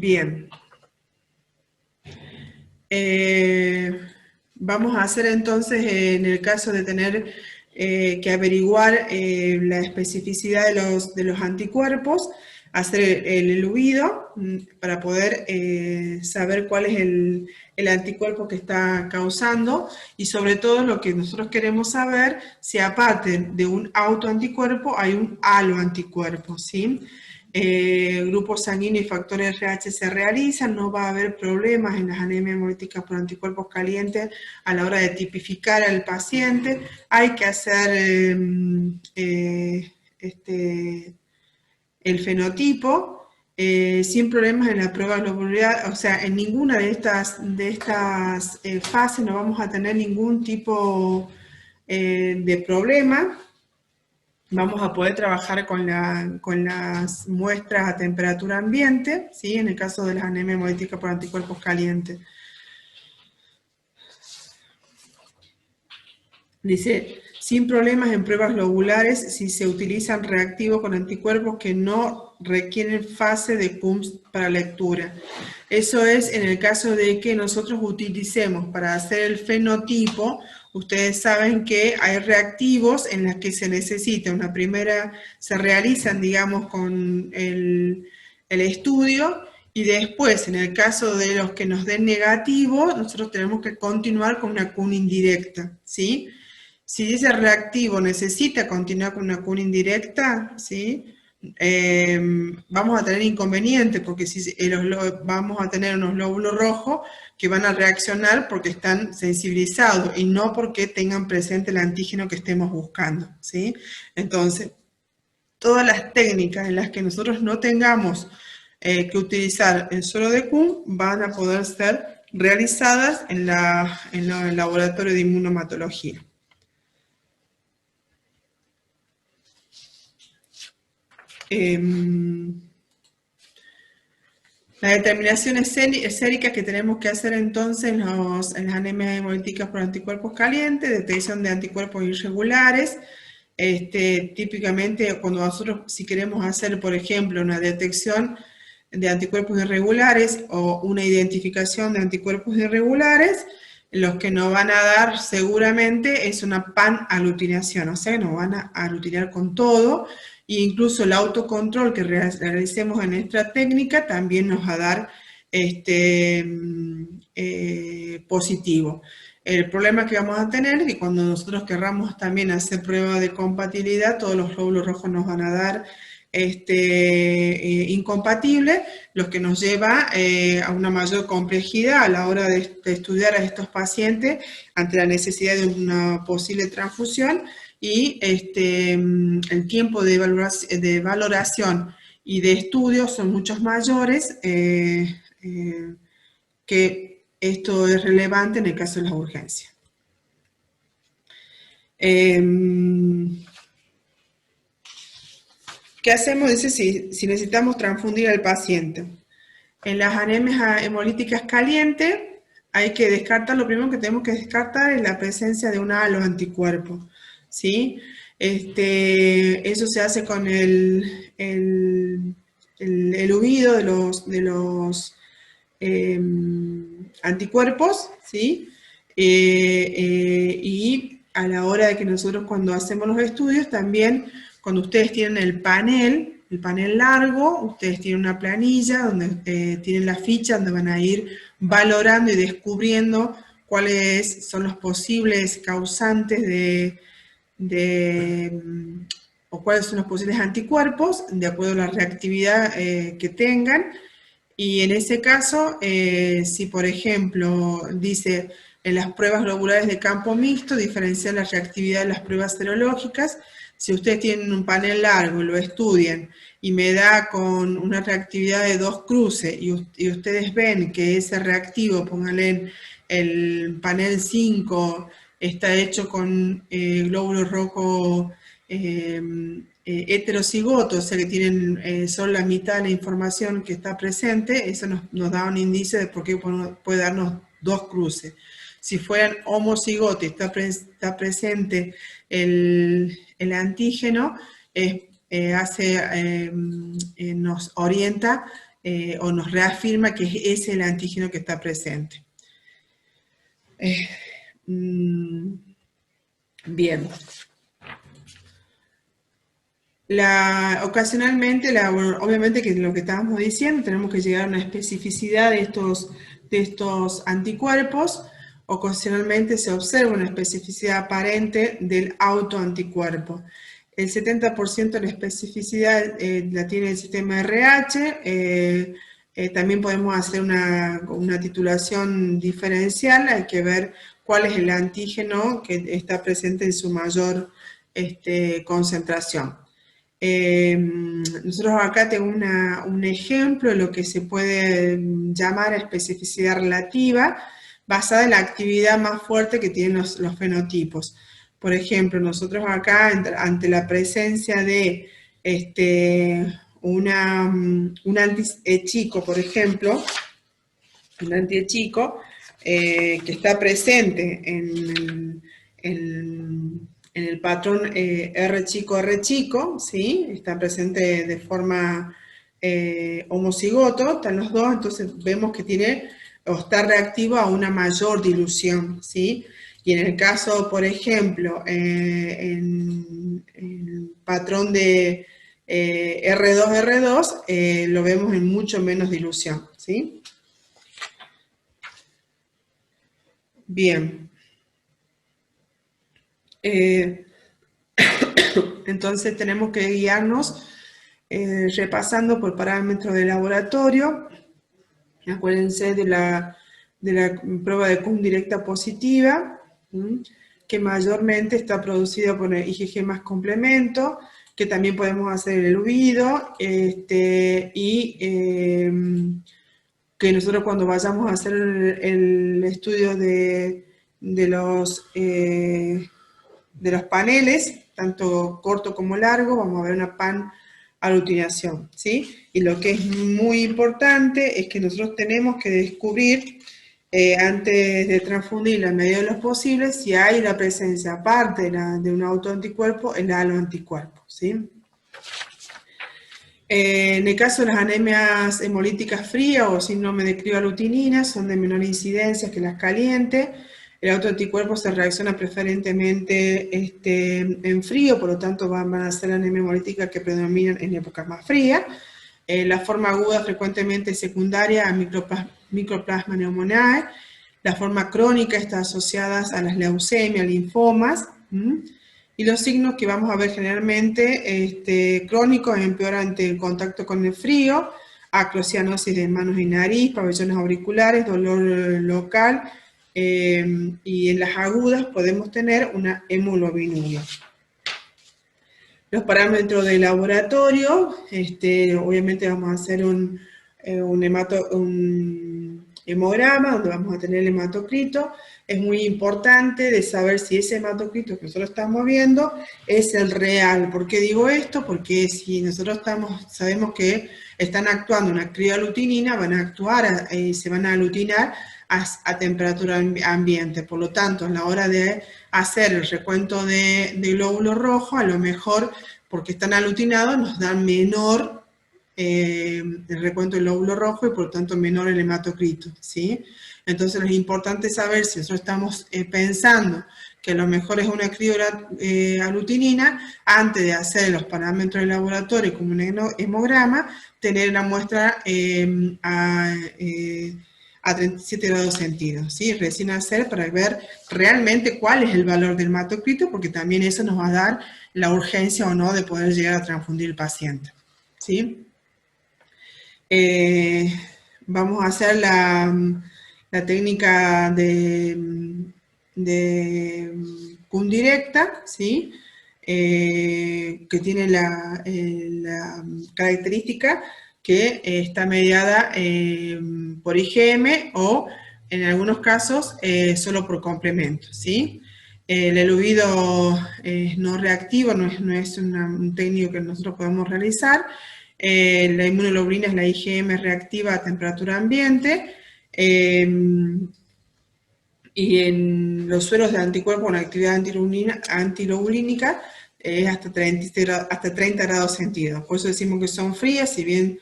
Bien. Vamos a hacer entonces, en el caso de tener que averiguar la especificidad de los anticuerpos, hacer el eluido para poder saber cuál es el anticuerpo que está causando, y sobre todo lo que nosotros queremos saber, si aparte de un autoanticuerpo hay un aloanticuerpo, ¿sí? Grupos sanguíneos y factores RH se realizan, no va a haber problemas en las anemias hemolíticas por anticuerpos calientes a la hora de tipificar al paciente. Hay que hacer el fenotipo sin problemas en la prueba globular, o sea, en ninguna de estas fases no vamos a tener ningún tipo de problema. Vamos a poder trabajar con las muestras a temperatura ambiente, ¿sí? En el caso de las anemias hemolíticas por anticuerpos calientes. Dice, sin problemas en pruebas globulares si se utilizan reactivos con anticuerpos que no requieren fase de CUMS para lectura. Eso es en el caso de que nosotros utilicemos para hacer el fenotipo. Ustedes saben que hay reactivos en los que se necesita una primera, se realizan, digamos, con el estudio, y después, en el caso de los que nos den negativo, nosotros tenemos que continuar con una CUN indirecta, ¿sí? Si ese reactivo necesita continuar con una CUN indirecta, ¿sí? Vamos a tener inconvenientes, porque si vamos a tener unos glóbulos rojos que van a reaccionar porque están sensibilizados y no porque tengan presente el antígeno que estemos buscando, ¿sí? Entonces, todas las técnicas en las que nosotros no tengamos que utilizar el suero de CUN van a poder ser realizadas en el laboratorio de inmunomatología. Las determinaciones séricas que tenemos que hacer entonces en las anemias hemolíticas por anticuerpos calientes, detección de anticuerpos irregulares. Típicamente cuando nosotros, si queremos hacer, por ejemplo, una detección de anticuerpos irregulares o una identificación de anticuerpos irregulares, los que nos van a dar seguramente es una pan-aglutinación, o sea, nos van a aglutinar con todo. E incluso el autocontrol que realicemos en esta técnica también nos va a dar positivo. El problema que vamos a tener es que cuando nosotros querramos también hacer prueba de compatibilidad, todos los glóbulos rojos nos van a dar incompatibles, lo que nos lleva a una mayor complejidad a la hora de estudiar a estos pacientes ante la necesidad de una posible transfusión. Y el tiempo de valoración y de estudio son muchos mayores, que esto es relevante en el caso de las urgencias. ¿Qué hacemos? Dice, si necesitamos transfundir al paciente. En las anemias hemolíticas calientes hay que descartar, lo primero que tenemos que descartar es la presencia de un aloanticuerpo, ¿sí? Eso se hace con el huido de los anticuerpos, ¿sí? Y a la hora de que nosotros cuando hacemos los estudios también, cuando ustedes tienen el panel largo, ustedes tienen una planilla donde tienen la ficha donde van a ir valorando y descubriendo cuáles son los posibles causantes o cuáles son los posibles anticuerpos de acuerdo a la reactividad que tengan. Y en ese caso, si por ejemplo dice en las pruebas globulares de campo mixto, diferenciar la reactividad de las pruebas serológicas. Si ustedes tienen un panel largo, lo estudian y me da con una reactividad de 2 cruces y ustedes ven que ese reactivo, pónganle en el panel 5, está hecho con glóbulos rojos heterocigotos, o sea que tienen solo la mitad de la información que está presente, eso nos da un indicio de por qué puede darnos 2 cruces. Si fueran homocigotos y está presente el antígeno, nos orienta o nos reafirma que ese es el antígeno que está presente. Bien. Ocasionalmente, obviamente que lo que estábamos diciendo, tenemos que llegar a una especificidad de estos anticuerpos. Ocasionalmente se observa una especificidad aparente del autoanticuerpo. El 70% de la especificidad la tiene el sistema RH. También podemos hacer una titulación diferencial. Hay que ver cuál es el antígeno que está presente en su mayor concentración. Nosotros acá tengo un ejemplo de lo que se puede llamar especificidad relativa, basada en la actividad más fuerte que tienen los fenotipos. Por ejemplo, nosotros acá, ante la presencia de un anti-chico, por ejemplo, un anti-chico que está presente en el patrón R chico, ¿sí? Está presente de forma homocigoto, están los dos, entonces vemos que tiene o está reactivo a una mayor dilución, ¿sí? Y en el caso, por ejemplo, en el patrón de R2, lo vemos en mucho menos dilución, ¿sí? Bien. Entonces tenemos que guiarnos repasando por parámetros de laboratorio. Acuérdense de la prueba de Kuhn directa positiva, que mayormente está producida por el IgG más complemento, que también podemos hacer el eluido, y que nosotros cuando vayamos a hacer el estudio de los paneles, tanto corto como largo, vamos a ver una pan-aglutinación, ¿sí? Y lo que es muy importante es que nosotros tenemos que descubrir, antes de transfundir la medida de los posibles, si hay la presencia, aparte de un autoanticuerpo, el haloanticuerpo, ¿sí? En el caso de las anemias hemolíticas frías o síndrome de crioglutinina, son de menor incidencia que las calientes. El autoanticuerpo se reacciona preferentemente en frío, por lo tanto van a ser anemias hemolíticas que predominan en épocas más frías. La forma aguda frecuentemente es secundaria a Mycoplasma pneumoniae. La forma crónica está asociada a las leucemias, linfomas. Y los signos que vamos a ver generalmente crónicos empeoran ante el contacto con el frío, acrocianosis de manos y nariz, pabellones auriculares, dolor local, y en las agudas podemos tener una hemoglobinuria. Los parámetros de laboratorio, obviamente vamos a hacer un hemograma donde vamos a tener el hematocrito. Es muy importante de saber si ese hematocrito que nosotros estamos viendo es el real. ¿Por qué digo esto? Porque si nosotros sabemos que están actuando una crioglutinina, van a actuar, se van a aglutinar a temperatura ambiente. Por lo tanto, a la hora de hacer el recuento de glóbulos rojos, a lo mejor, porque están aglutinados, nos dan menor el recuento del glóbulo rojo y por lo tanto menor el hematocrito, ¿sí? Entonces es importante saber si nosotros estamos pensando que a lo mejor es una crioglutinina, antes de hacer los parámetros de laboratorio como un hemograma, tener una muestra a 37 grados centígrados, ¿sí? Recién hacer para ver realmente cuál es el valor del hematocrito, porque también eso nos va a dar la urgencia o no de poder llegar a transfundir el paciente, ¿sí? Vamos a hacer la técnica de Kuhn directa, ¿sí? Que tiene la característica que está mediada por IgM o en algunos casos solo por complemento, ¿sí? El eluido no reactivo, no es un técnico que nosotros podemos realizar. La inmunoglobulina es la IgM reactiva a temperatura ambiente. Y en los sueros de anticuerpos con actividad antiglobulínica es hasta 30 grados centígrados. Por eso decimos que son frías, si bien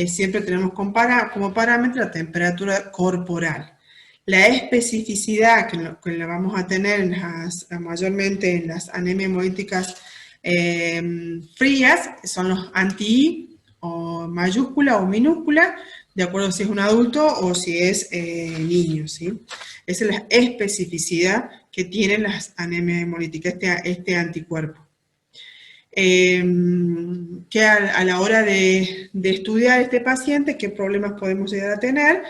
siempre tenemos como parámetro la temperatura corporal. La especificidad que la vamos a tener mayormente en las anemias hemolíticas frías son los anti-I, o mayúscula o minúscula, de acuerdo si es un adulto o si es niño, ¿sí? Esa es la especificidad que tienen las anemias hemolíticas, este anticuerpo. Que a la hora de estudiar este paciente, qué problemas podemos llegar a tener.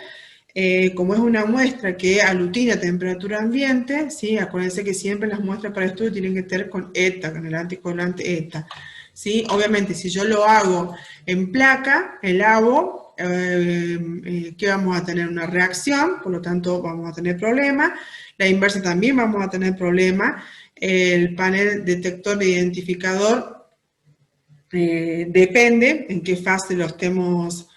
Como es una muestra que aglutina temperatura ambiente, ¿sí? Acuérdense que siempre las muestras para estudio tienen que tener con ETA, con el anticoagulante ETA, ¿sí? Obviamente, si yo lo hago en placa, el agua, ¿qué vamos a tener? Una reacción, por lo tanto vamos a tener problemas. La inversa también vamos a tener problemas. El panel detector de identificador depende en qué fase lo estemos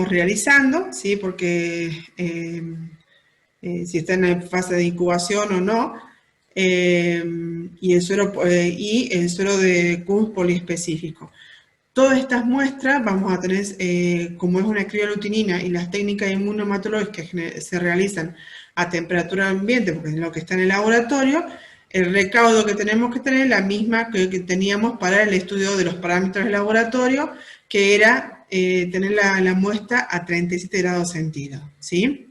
realizando, ¿sí? Porque si está en fase de incubación o no, y el suero de Kunz poliespecífico. Todas estas muestras vamos a tener, como es una crioglutinina y las técnicas inmunohematológicas que se realizan a temperatura ambiente, porque es lo que está en el laboratorio, el recaudo que tenemos que tener es la misma que teníamos para el estudio de los parámetros del laboratorio, que era tener la muestra a 37 grados centígrados, ¿sí?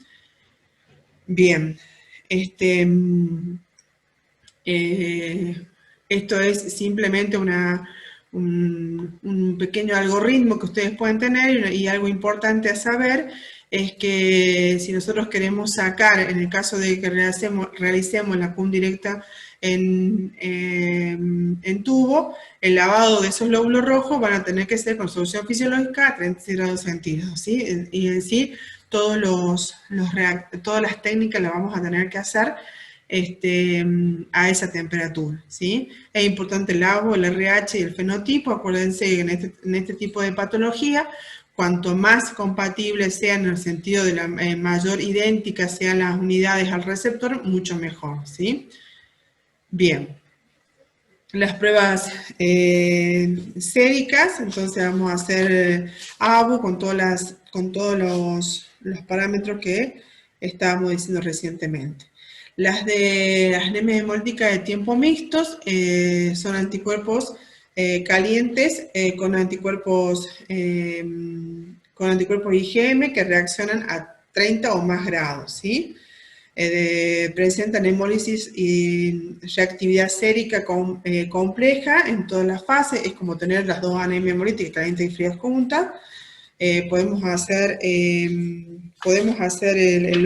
Bien, esto es simplemente un pequeño algoritmo que ustedes pueden tener, y algo importante a saber es que si nosotros queremos sacar, en el caso de que realicemos la CUM directa en tubo, el lavado de esos glóbulos rojos van a tener que ser con solución fisiológica a 36 grados centígrados, ¿sí? Y en sí, todas las técnicas las vamos a tener que hacer a esa temperatura, ¿sí? Es importante el agua, el RH y el fenotipo. Acuérdense que en este tipo de patología, cuanto más compatibles sean en el sentido de la mayor idéntica sean las unidades al receptor, mucho mejor, ¿sí? Bien. Las pruebas séricas, entonces vamos a hacer ABU con todos los parámetros que estábamos diciendo recientemente. Las de las anemias hemolíticas de tiempo mixtos son anticuerpos calientes con anticuerpos IgM que reaccionan a 30 o más grados, ¿sí? Presentan hemólisis y reactividad sérica compleja en todas las fases. Es como tener las dos anemias hemolíticas calientes y frías juntas. Podemos hacer el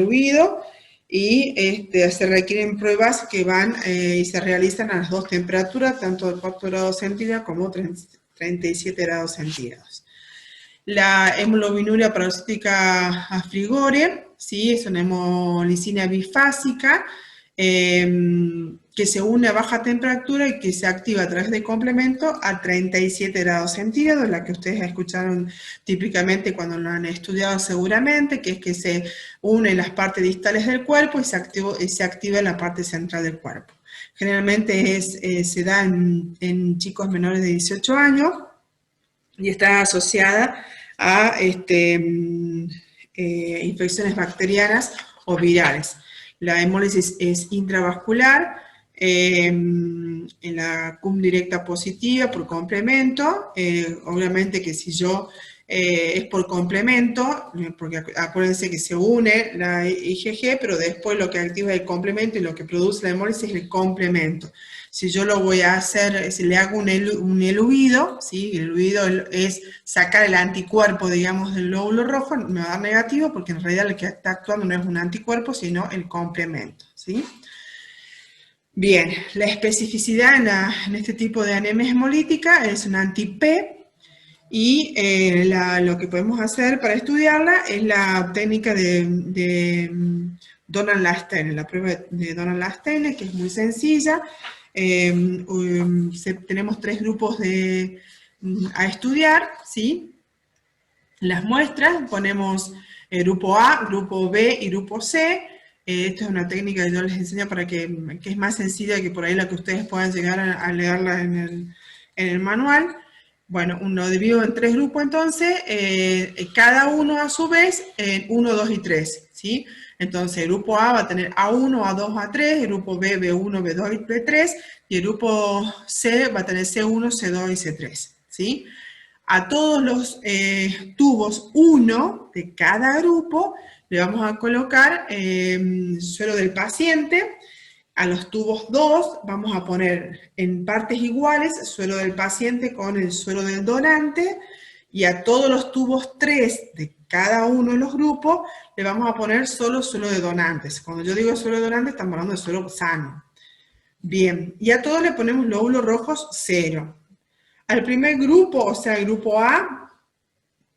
huido, y se requieren pruebas que van y se realizan a las dos temperaturas, tanto de 4 grados centígrados como 37 grados centígrados. La hemoglobinuria paroxística a frigore, ¿sí? Es una hemolicina bifásica que se une a baja temperatura y que se activa a través de complemento a 37 grados centígrados, la que ustedes escucharon típicamente cuando lo han estudiado seguramente, que es que se une en las partes distales del cuerpo y se activa en la parte central del cuerpo. Generalmente se da en chicos menores de 18 años y está asociada a infecciones bacterianas o virales. La hemólisis es intravascular, en la CUM directa positiva por complemento, obviamente que si yo es por complemento, porque acuérdense que se une la IgG, pero después lo que activa el complemento y lo que produce la hemólisis es el complemento. Si yo lo voy a hacer, si le hago un eluido, ¿sí? El eluido es sacar el anticuerpo, digamos, del glóbulo rojo, me va a dar negativo, porque en realidad el que está actuando no es un anticuerpo, sino el complemento, ¿sí? Bien, la especificidad en este tipo de anemia hemolítica es un anti-P, y lo que podemos hacer para estudiarla es la técnica de Donald-Lastene, la prueba de Donald-Lastene, que es muy sencilla. Tenemos 3 grupos a estudiar, ¿sí? Las muestras, ponemos grupo A, grupo B y grupo C. Esta es una técnica que yo les enseño para que es más sencilla que por ahí la que ustedes puedan llegar a leerla en el manual. Bueno, uno dividido en 3 grupos entonces, cada uno a su vez en 1, 2 y 3, ¿sí? Entonces el grupo A va a tener A1, A2, A3, el grupo B, B1, B2 y B3, y el grupo C va a tener C1, C2 y C3, ¿sí? A todos los tubos 1 de cada grupo le vamos a colocar suero del paciente. A los tubos 2 vamos a poner en partes iguales suero del paciente con el suero del donante, y a todos los tubos 3 de cada uno de los grupos le vamos a poner solo suero de donantes. Cuando yo digo suero de donantes estamos hablando de suero sano. Bien, y a todos le ponemos glóbulos rojos 0. Al primer grupo, o sea, el grupo A,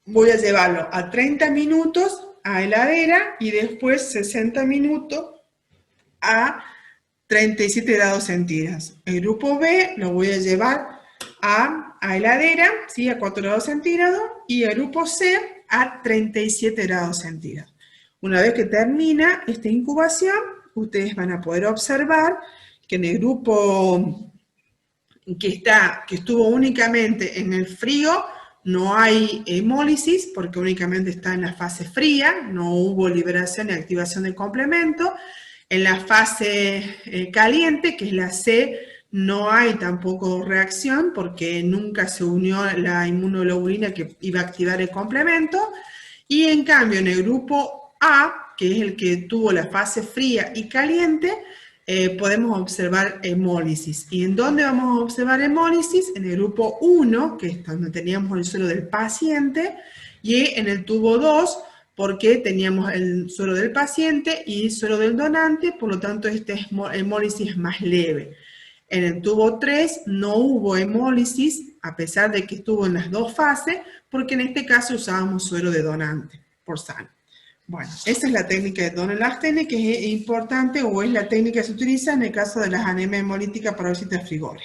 voy a llevarlo a 30 minutos a heladera y después 60 minutos a 37 grados centígrados. El grupo B lo voy a llevar a heladera, ¿sí? A 4 grados centígrados, y el grupo C a 37 grados centígrados. Una vez que termina esta incubación, ustedes van a poder observar que en el grupo que estuvo únicamente en el frío, no hay hemólisis porque únicamente está en la fase fría, no hubo liberación y activación del complemento. En la fase caliente, que es la C, no hay tampoco reacción porque nunca se unió la inmunoglobulina que iba a activar el complemento. Y en cambio, en el grupo A, que es el que tuvo la fase fría y caliente, podemos observar hemólisis. ¿Y en dónde vamos a observar hemólisis? En el grupo 1, que es donde teníamos el suero del paciente, y en el tubo 2, porque teníamos el suero del paciente y el suero del donante, por lo tanto esta hemólisis es más leve. En el tubo 3 no hubo hemólisis, a pesar de que estuvo en las dos fases, porque en este caso usábamos suero de donante por sangre. Bueno, esa es la técnica de Donner-Lastene, que es importante, o es la técnica que se utiliza en el caso de las anemias hemolíticas paroxísticas frigores.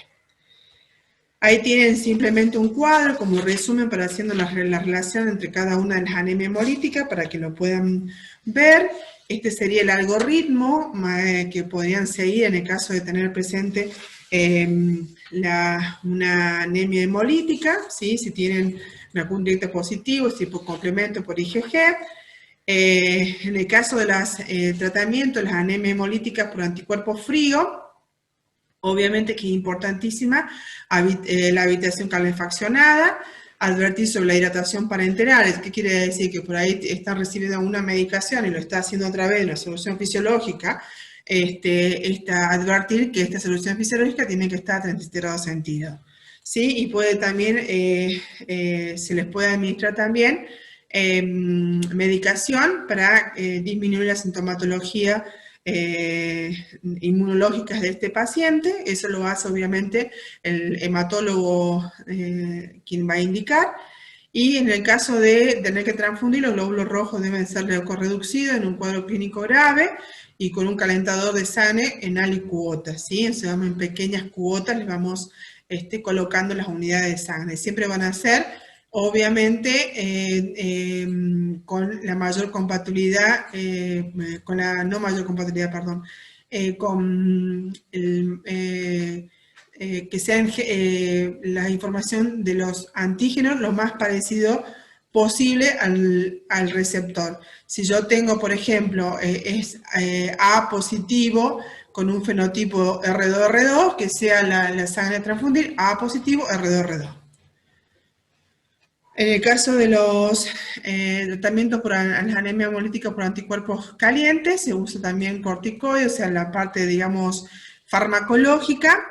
Ahí tienen simplemente un cuadro como resumen para haciendo la relación entre cada una de las anemias hemolíticas para que lo puedan ver. Este sería el algoritmo que podrían seguir en el caso de tener presente una anemia hemolítica, ¿sí? Si tienen un directo positivo, si por complemento por IgG. En el caso de los tratamientos, las anemias hemolíticas por anticuerpos fríos, obviamente que es importantísima la habitación calefaccionada, advertir sobre la hidratación parenteral. ¿Qué quiere decir? Que por ahí está recibiendo una medicación y lo está haciendo otra vez, una solución fisiológica, advertir que esta solución fisiológica tiene que estar a 37 grados centígrados. ¿Sí? Y puede también, se les puede administrar también medicación para disminuir la sintomatología inmunológicas de este paciente. Eso lo hace obviamente el hematólogo quien va a indicar. Y en el caso de tener que transfundir, los glóbulos rojos deben ser leucorreducidos en un cuadro clínico grave y con un calentador de sangre en alicuotas, ¿sí? Entonces vamos en pequeñas cuotas, les vamos colocando las unidades de sangre. Siempre van a ser, obviamente, con la mayor compatibilidad, con la no mayor compatibilidad, perdón, con que sean la información de los antígenos lo más parecido posible al receptor. Si yo tengo, por ejemplo, es A positivo con un fenotipo R2-R2, que sea la sangre a transfundir, A positivo, R2-R2. En el caso de los tratamientos por las anemias hemolíticas por anticuerpos calientes, se usa también corticoides, o sea, la parte, digamos, farmacológica,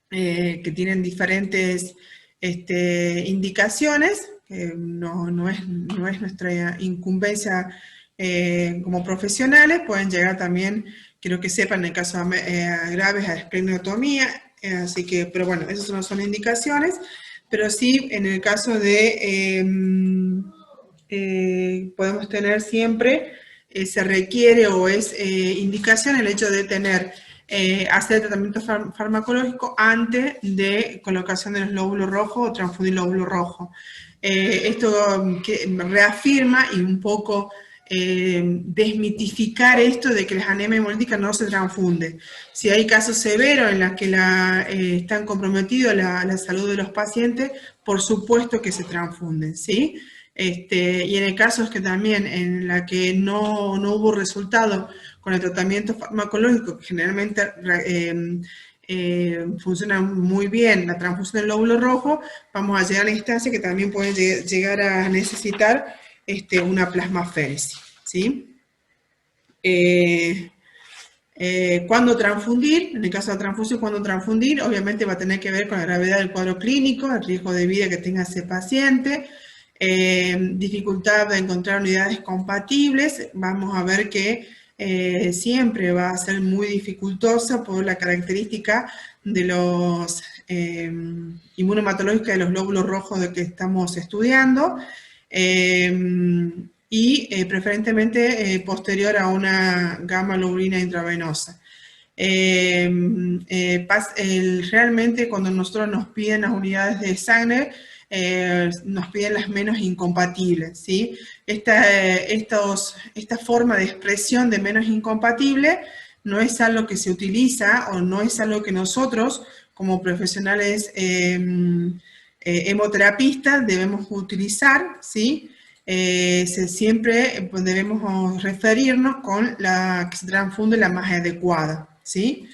que tienen diferentes indicaciones, que no es nuestra incumbencia como profesionales. Pueden llegar también, quiero que sepan, en el caso graves, a esplenectomía, así que, pero bueno, esas no son indicaciones, pero sí, en el caso de, podemos tener siempre, se requiere o es indicación el hecho de tener hacer tratamiento farmacológico antes de colocación de los glóbulos rojos o transfundir glóbulos rojos. Esto que reafirma y un poco desmitificar esto de que las anemias hemolíticas no se transfunden. Si hay casos severos en los que están comprometidos la salud de los pacientes, por supuesto que se transfunden, ¿sí? Y en el caso es que también en la que no hubo resultado con el tratamiento farmacológico, que generalmente funciona muy bien la transfusión del glóbulo rojo, vamos a llegar a la instancia que también pueden llegar a necesitar una plasmaféresis, ¿sí? ¿Cuándo transfundir? En el caso de la transfusión, ¿cuándo transfundir? Obviamente va a tener que ver con la gravedad del cuadro clínico, el riesgo de vida que tenga ese paciente, dificultad de encontrar unidades compatibles. Vamos a ver que siempre va a ser muy dificultosa por la característica de los inmunohematológicos de los glóbulos rojos de que estamos estudiando. Preferentemente posterior a una gamma globulina intravenosa. Realmente cuando nosotros nos piden las unidades de sangre, nos piden las menos incompatibles, ¿sí? Esta forma de expresión de menos incompatible no es algo que se utiliza o no es algo que nosotros como profesionales hemoterapistas debemos utilizar, ¿sí? Siempre debemos referirnos con la que se transfunde la más adecuada, ¿sí?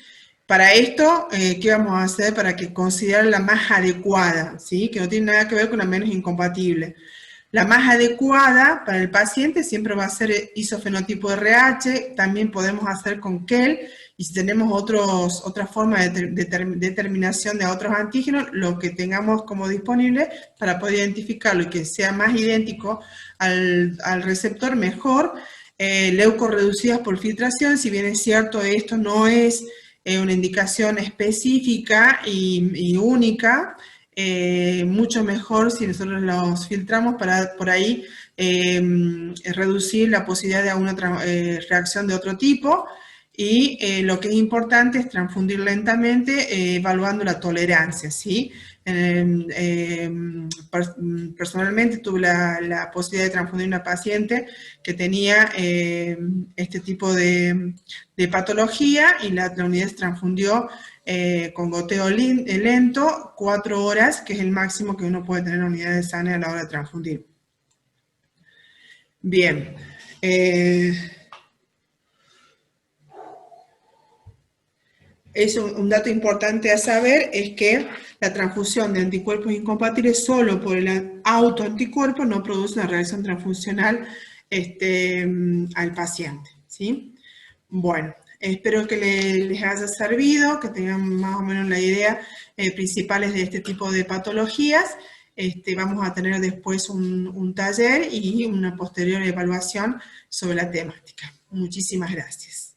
Para esto, ¿qué vamos a hacer para que consideren la más adecuada, ¿sí? Que no tiene nada que ver con la menos incompatible. La más adecuada para el paciente siempre va a ser isofenotipo RH, también podemos hacer con KEL, y si tenemos otra forma de determinación de otros antígenos, lo que tengamos como disponible para poder identificarlo y que sea más idéntico al receptor, mejor. Leucorreducidas por filtración, si bien es cierto, esto no es una indicación específica y única, mucho mejor si nosotros los filtramos para por ahí reducir la posibilidad de alguna reacción de otro tipo. Y lo que es importante es transfundir lentamente evaluando la tolerancia, ¿sí? Personalmente tuve la posibilidad de transfundir una paciente que tenía este tipo de patología y la unidad se transfundió con goteo lento, 4 horas, que es el máximo que uno puede tener en unidad de sangre a la hora de transfundir. Bien. Un dato importante a saber es que la transfusión de anticuerpos incompatibles solo por el autoanticuerpo no produce una reacción transfuncional al paciente, ¿sí? Bueno, espero que les haya servido, que tengan más o menos la idea principales de este tipo de patologías. Vamos a tener después un taller y una posterior evaluación sobre la temática. Muchísimas gracias.